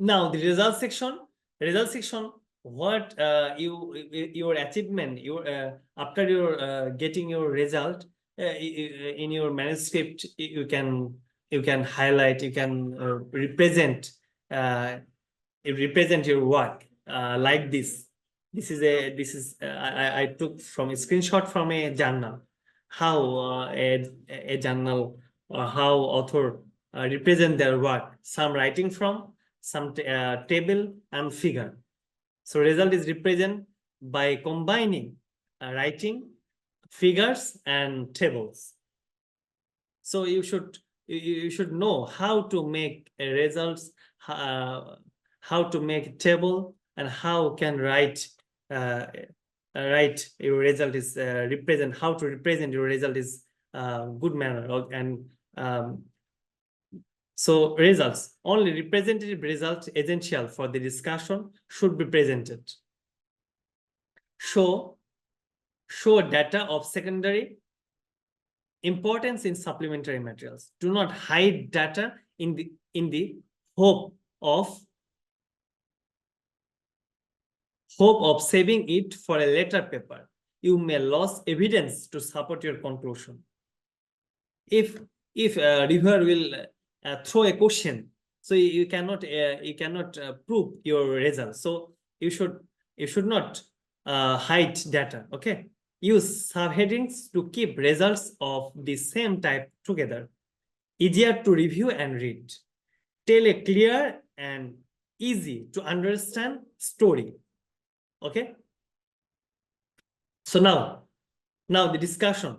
Now the result section. What your achievement, after your getting your result in your manuscript, you can highlight, you can represent your work like this. This is I took from a screenshot from a journal, how a journal or how author represent their work, some writing from some table and figure. So result is represented by combining writing, figures and tables. So you should know how to make a results, how to make a table, and how can write your result is represent, how to represent your result is good manner. And so results, only representative results essential for the discussion should be presented. Show data of secondary importance in supplementary materials. Do not hide data in the hope of saving it for a later paper. You may lose evidence to support your conclusion. If a reviewer will throw a question, so you cannot prove your results. So you should not hide data. Okay. Use subheadings to keep results of the same type together. Easier to review and read. Tell a clear and easy to understand story. Okay. So now the discussion.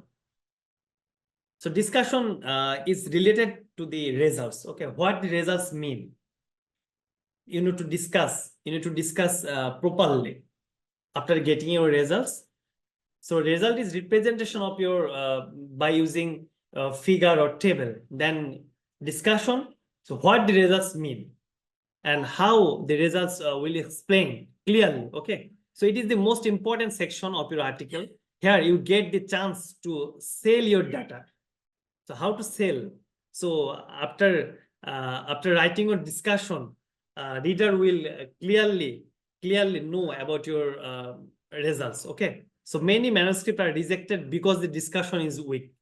So discussion is related to the results. Okay, what the results mean. You need to discuss. Properly after getting your results. So result is representation of your by using figure or table. Then discussion. So what the results mean and how the results will explain clearly. Okay. So it is the most important section of your article. Here you get the chance to sell your data. So how to sell? So after writing your discussion, reader will clearly know about your results. Okay. So many manuscripts are rejected because the discussion is weak.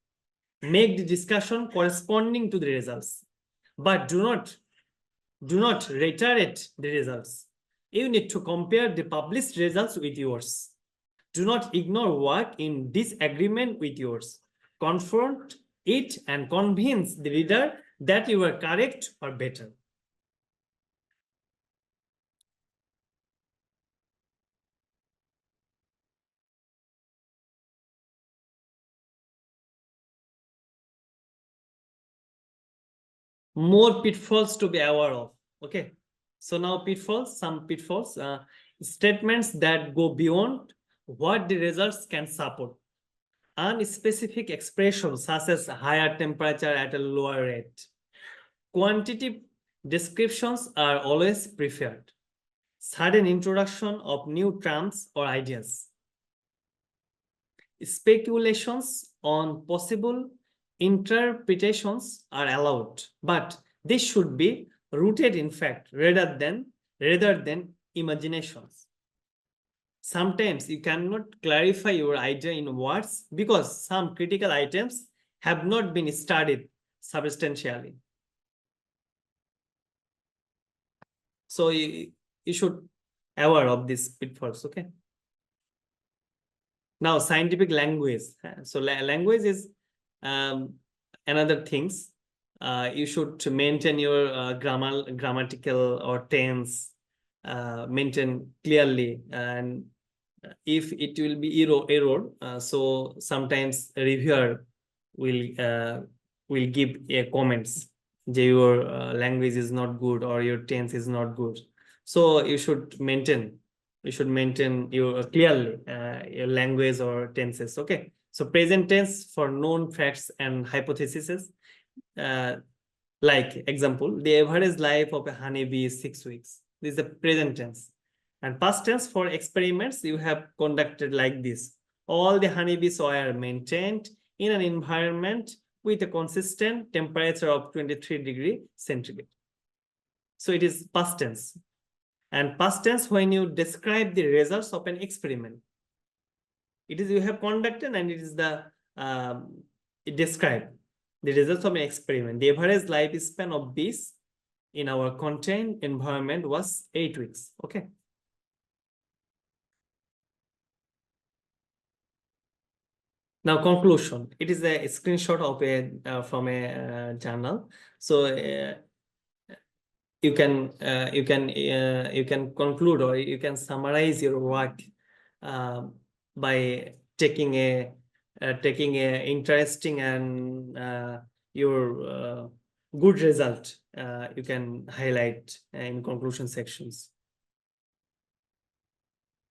Make the discussion corresponding to the results, but do not reiterate the results. You need to compare the published results with yours. Do not ignore work in disagreement with yours. Confront it and convince the reader that you are correct or better. More pitfalls to be aware of. Okay. So now pitfalls, some pitfalls, statements that go beyond what the results can support. Unspecific expressions such as higher temperature at a lower rate. Quantitative descriptions are always preferred. Sudden introduction of new terms or ideas. Speculations on possible interpretations are allowed, but this should be rooted in fact rather than imaginations. Sometimes you cannot clarify your idea in words because some critical items have not been studied substantially. So you should be aware of these pitfalls. Okay. Now scientific language. So language is another things. You should maintain your grammatical or tense, maintain clearly, and if it will be error, so sometimes a reviewer will give comments that your language is not good or your tense is not good. So you should maintain your clearly your language or tenses. Okay. So present tense for known facts and hypotheses. Like example, the average life of a honeybee is 6 weeks. This is the present tense. And past tense for experiments you have conducted like this. All the honeybees were maintained in an environment with a consistent temperature of 23 degrees centigrade. So it is past tense. And past tense when you describe the results of an experiment. It is you have conducted and it is the it describe the results of an experiment. The average lifespan of bees in our contained environment was 8 weeks. Okay. Now conclusion. It is a screenshot of a from a journal. So you can conclude or you can summarize your work by taking a interesting and your good result. You can highlight in conclusion sections.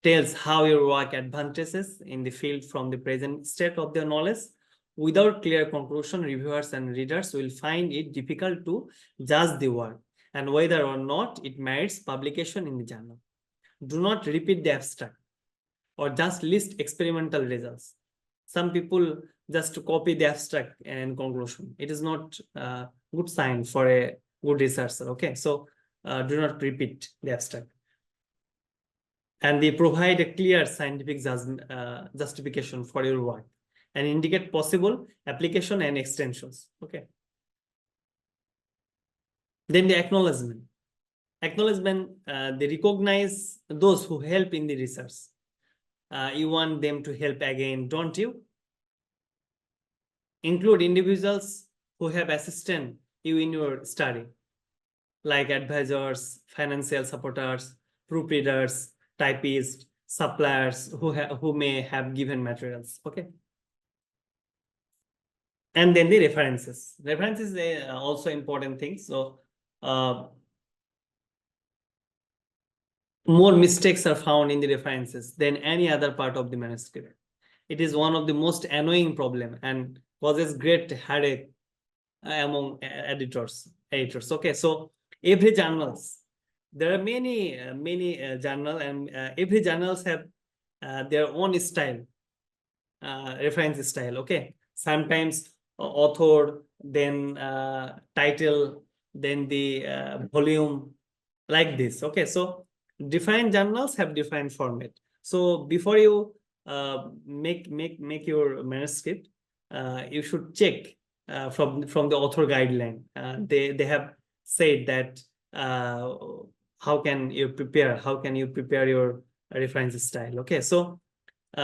Tells how your work advantages in the field from the present state of their knowledge. Without clear conclusion, reviewers and readers will find it difficult to judge the work and whether or not it merits publication in the journal. Do not repeat the abstract or just list experimental results. Some people just copy the abstract and conclusion. It is not a good sign for a good researcher. Okay, so do not repeat the abstract. And they provide a clear scientific justification for your work and indicate possible application and extensions. Okay. Then the acknowledgement. Acknowledgement, they recognize those who help in the research. You want them to help again, don't you? Include individuals who have assisted you in your study, like advisors, financial supporters, proofreaders, typists, suppliers who may have given materials. Okay. And then the references. References are also important things. So more mistakes are found in the references than any other part of the manuscript. It is one of the most annoying problem and causes great headache among editors. Okay, so every journals, there are many journal and every journals have their own style, reference style. Okay, sometimes author, then title, then the volume, like this. Okay, so different journals have different format. So before you make your manuscript, you should check from the author guideline. They have said that how can you prepare your reference style. Okay, so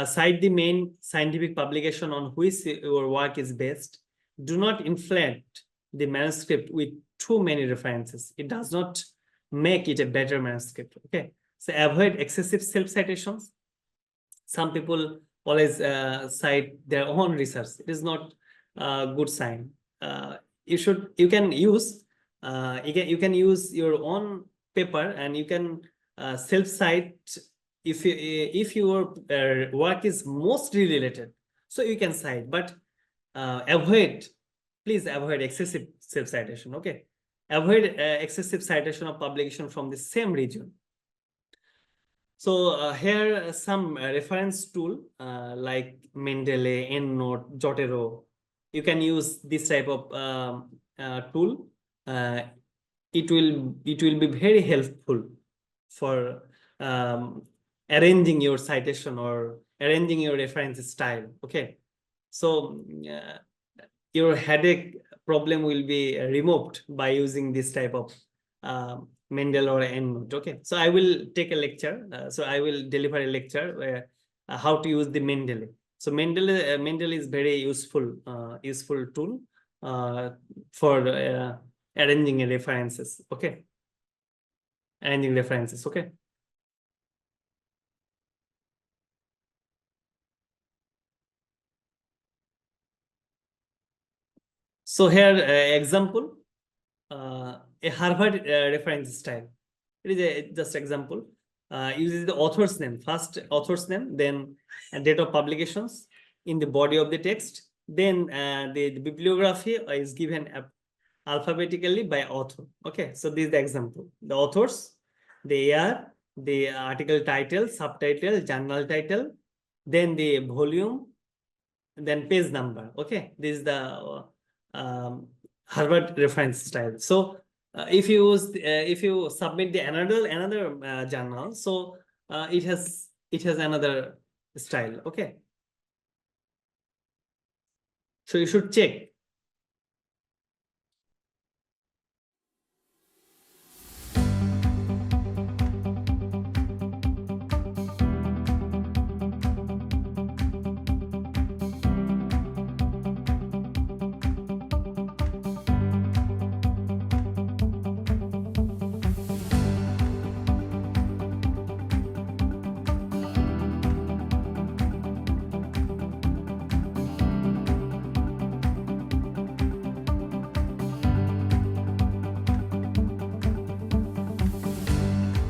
cite the main scientific publication on which your work is based. Do not inflate the manuscript with too many references. It does not make it a better manuscript. Okay, so avoid excessive self-citations. Some people always cite their own research. It is not a good sign. You can use your own paper and you can self-cite if your work is mostly related. So you can cite, but please avoid excessive self-citation. Okay, avoid excessive citation of publication from the same region. So here some reference tool like Mendeley, EndNote, Jotero. You can use this type of tool. It will be very helpful for arranging your citation or arranging your reference style. Okay, so your headache problem will be removed by using this type of Mendeley or EndNote. Okay, so I will take a lecture. So I will deliver a lecture where how to use the Mendeley. So Mendeley is very useful tool for arranging references. Okay, arranging references. Okay. So here example, a Harvard reference style. It is just example. Uses the author's name, first author's name, then date of publications in the body of the text. Then the bibliography is given alphabetically by author. Okay, so this is the example. The authors, the year, the article title, subtitle, journal title, then the volume, then page number. Okay, this is the Harvard reference style. So if you use if you submit the another journal, so it has another style. Okay, so you should check